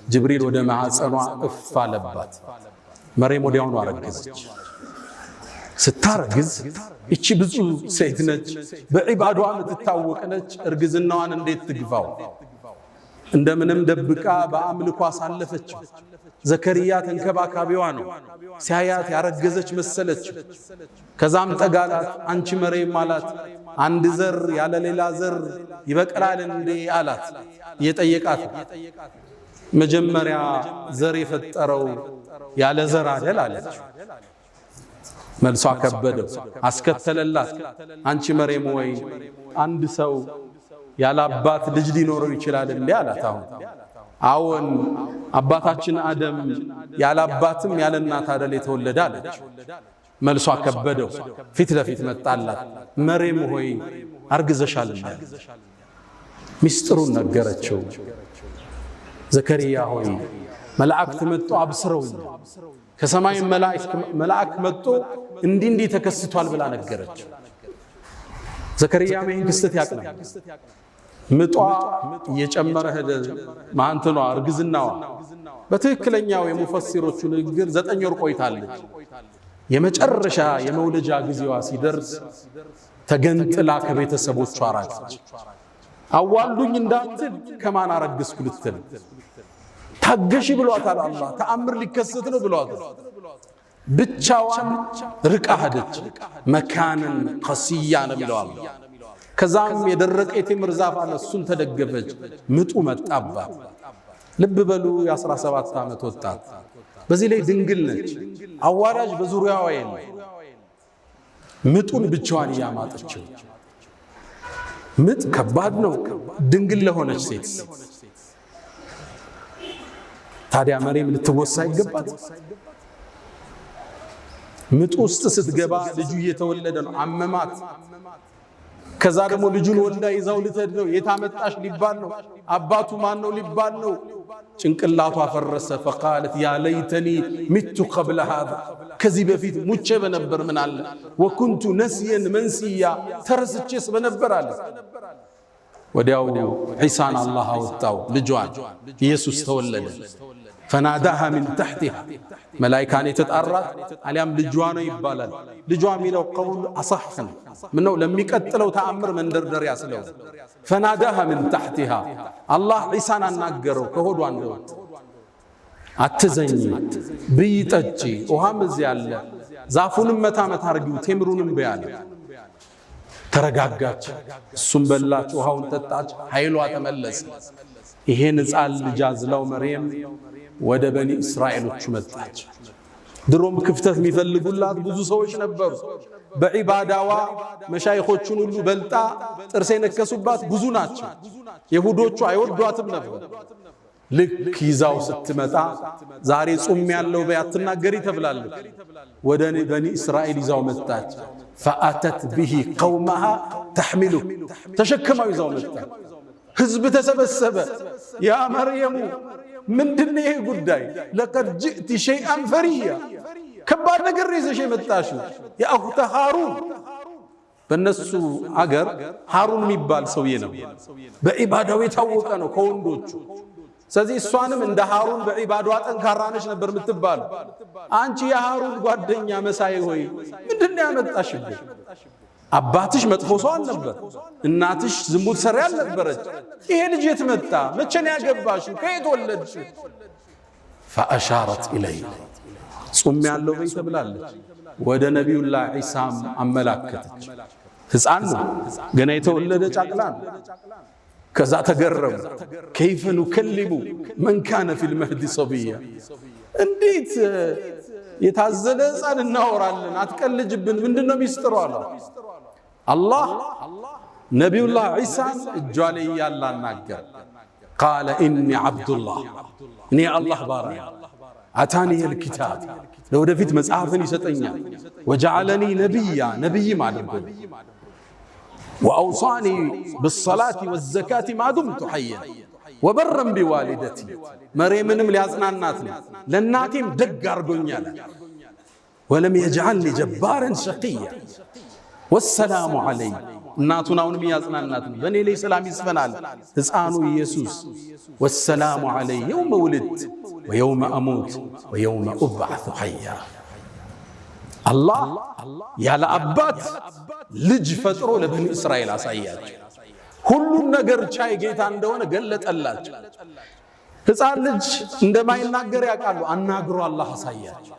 ጅብሪል ወደ ማዕፀኗ እፍ አለባት። መርየም ወዲያውኑ አረገዘች። ስታረግዝ እቺ ብዙ ሴት ነች፣ በዒባዷ የምትታወቅ ነች። እርግዝናዋን እንዴት ትግፋው? እንደምንም ደብቃ በአምልኮ አሳለፈች። ዘከርያ ተንከባካቢዋ ነው። ሲያያት ያረገዘች መሰለች። ከዛም ጠጋላት። አንቺ መርየም አላት፣ አንድ ዘር ያለ ሌላ ዘር ይበቅላል እንዴ አላት። እየጠየቃት መጀመሪያ ዘር የፈጠረው ያለ ዘር አይደል አለች። መልሷ ከበደው። አስከተለላት። አንቺ መርየም ወይ አንድ ሰው ያለ አባት ልጅ ሊኖረው ይችላል እንዴ አላት። አዎን አባታችን አደም ያለ አባትም ያለ እናት አይደል የተወለደ አለች። መልሷ ከበደው። ፊት ለፊት መጣላት። መርየም ሆይ አርግዘሻል። ሚስጥሩን ነገረችው። ዘከርያ ሆይ መላእክት መጥቶ አብስረውኝ፣ ከሰማይ መላእክ መጥቶ እንዲህ ተከስቷል ብላ ነገረችው። ዘከርያ ይህን ክስተት ያቅናል። ምጧ እየጨመረ ሄደ። ማንተኗ እርግዝናዋ በትክክለኛው የሙፈሲሮቹ ንግግር 9 ወር ቆይታለች። የመጨረሻ የመውለጃ ጊዜዋ ሲደርስ ተገንጥላ ከቤተሰቦቿ ራቀች። አዋልዱኝ እንዳትል ከማን አረግስኩ ልትል ታገሺ ብሏታል አላህ። ተአምር ሊከሰት ነው ብሏታል። ብቻዋን ርቃ ሄደች። መካንን ቀስያ ነው ብለዋል። ከዛም የደረቀ የቴምር ዛፍ አለ፣ እሱን ተደገፈች። ምጡ መጣባት። ልብ በሉ የ17 ዓመት ወጣት፣ በዚህ ላይ ድንግል ነች። አዋላጅ በዙሪያዋ የለም። ምጡን ብቻዋን እያማጠችው። ምጥ ከባድ ነው ድንግል ለሆነች ሴት። ታዲያ መርየም ልትወሳ ይገባል። ምጡ ውስጥ ስትገባ ልጁ እየተወለደ ነው። አመማት። ከዛ ደግሞ ልጁን ወልዳ ይዛው ልትሄድ ነው። የታመጣሽ ሊባል ነው። አባቱ ማን ነው ሊባል ነው። ጭንቅላቷ ፈረሰ። فقالت يا ليتني مت قبل هذا ከዚህ በፊት ሙቼ በነበር ምን አለ። وكنت نسيا منسيا ተረስቼስ በነበር አለ። ወዲያው ዒሳን አላህ አወጣው። ልጇን ኢየሱስ ተወለደ። فناداها من تحتها ملائكة يتطرات عليهم لجوانا يبالال لجوا ميلو قول أصحن منو لم يقتلوا تأمر من در ياسلو فناداها من تحتها الله عيسى ناغرو كهودو اندو አትዘኝ ብይጠጪ ውሃም እዚህ ያለ ዛፉንም መታ አርጊው ቴምሩንም በያለ ተረጋጋች። እሱም በላች፣ ውሃውን ጠጣች፣ ኃይሏ ተመለሰ። ይሄን ሕፃን ልጅ አዝላው መርየም ወደ በኒ እስራኤሎች መጣች። ድሮም ክፍተት የሚፈልጉላት ብዙ ሰዎች ነበሩ። በዒባዳዋ መሻይኾቹን ሁሉ በልጣ ጥርስ የነከሱባት ብዙ ናቸው። ይሁዶቹ አይወዷትም ነበር። ልክ ይዛው ስትመጣ ዛሬ ጾም ያለው በያትናገሪ ተብላለች። ወደ በኒ እስራኤል ይዛው መጣች። فأتت به قومها تحمله ተሸክማው ይዛው መጣች። ህዝብ ተሰበሰበ። ያ መርየም ምንድነው ይሄ ጉዳይ? لقد جئت شيئا فريا ከባድ ነገር ይዘሽ የመጣሽው የአኽተ ሃሩን። በነሱ አገር ሃሩን የሚባል ሰውዬ ነው። በዒባዳው የታወቀ ነው ከወንዶቹ። ስለዚህ እሷንም እንደ ሃሩን በዒባዳዋ ጠንካራ ነች ነበር የምትባለው። አንቺ የሃሩን ጓደኛ መሳይ ሆይ ምንድነው ያመጣሽብኝ? አባትሽ መጥፎ ሰው አልነበር፣ እናትሽ ዝሙት ሰሪ አልነበረች። ይሄ ልጅ የት መጣ? መቼ ነው ያገባሽው? ከየት ወለድሽ? فأشارت إليه ጾም ያለው በይ ተብላለች። ወደ ነብዩላህ ዒሳም አመላከተች። ሕፃን ነው ገና የተወለደ ጫቅላ ነው። ከዛ ተገረሙ። كيف نكلم من كان في المهد صبيا እንዴት የታዘለ ሕፃን እናወራለን? አትቀልጅብን። ምንድነው ሚስጥሩ አለ አላህ። ነብዩላህ ዒሳን እጇ ላይ ያላናገር قال إني عبد الله እኔ አላህ ባሪያ አታኒ الكتاب ለወደፊት መጽሐፍን ይሰጠኛል። وجعلني نبيا ነብይ ማድረግ وأوصاني بالصلاة والزكاة ما دمت حيا وبرا بوالدتي مريمንም ሊያጽናናት ነው። ለናቴም ደግ አርጎኛል። ولم يجعلني جبارا شقيا والسلام علي እናቱን አሁንም ያጽናናት ነው። በእኔ ላይ ሰላም ይስፈናል ሕፃኑ ኢየሱስ ወሰላሙ ዐለይሂ የውመ ውልድት ወየውመ አሙት ወየውመ ኡብዐሱ ሐያ። አላህ ያለ አባት ልጅ ፈጥሮ ለበኒ እስራኤል አሳያቸው። ሁሉን ነገር ቻይ ጌታ እንደሆነ ገለጠላቸው። ሕፃን ልጅ እንደማይናገር ያውቃሉ። አናግሮ አላህ አሳያቸው።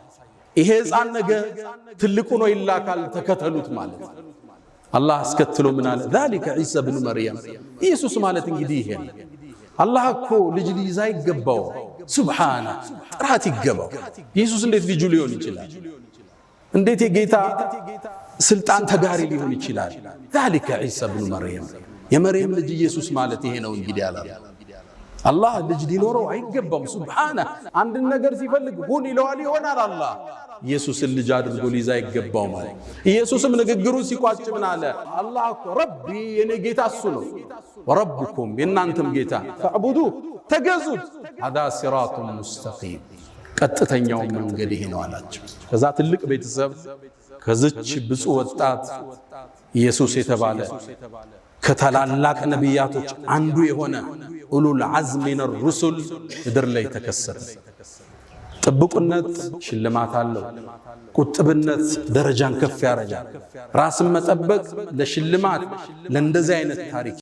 ይሄ ሕፃን ነገ ትልቁ ነው ይላካል፣ ተከተሉት ማለት አላህ አስከትሎ ምን አለ? ذلك عيسى بن مريم ኢየሱስ ማለት እንግዲህ ይሄ ነው። አላህ እኮ ልጅ ሊይዝ አይገባው፣ ሱብሃነ ጥራት ይገባው። ኢየሱስ እንዴት ልጁ ሊሆን ይችላል? እንዴት የጌታ ስልጣን ተጋሪ ሊሆን ይችላል? ذلك عيسى بن مريم የመርየም ልጅ ኢየሱስ ማለት ይሄ ነው እንግዲህ አላህ። አላህ ልጅ ሊኖረው አይገባም። ሱብሃነ አንድ ነገር ሲፈልግ ሁን ይለዋል፣ ይሆናል። አላህ ኢየሱስን ልጅ አድርጎ ሊይዝ አይገባው ማለት። ኢየሱስም ንግግሩ ሲቋጭ ምን አለ? አላህ እኮ ረቢ የኔ ጌታ እሱ ነው፣ ወረብኩም የእናንተም ጌታ ፈዕቡዱ ተገዙት፣ ሀዛ ሲራጡን ሙስተቂም ቀጥተኛው መንገድ ይሄ ነው አላቸው። ከዛ ትልቅ ቤተሰብ ከዝች ብፁዕ ወጣት ኢየሱስ የተባለ ከታላላቅ ነቢያቶች አንዱ የሆነ ኡሉል ዐዝም ሚነ ሩሱል ምድር ላይ ተከሰተ። ጥብቁነት ሽልማት አለው። ቁጥብነት ደረጃን ከፍ ያደርጋል። ራስን መጠበቅ ለሽልማት ለእንደዚህ አይነት ታሪክ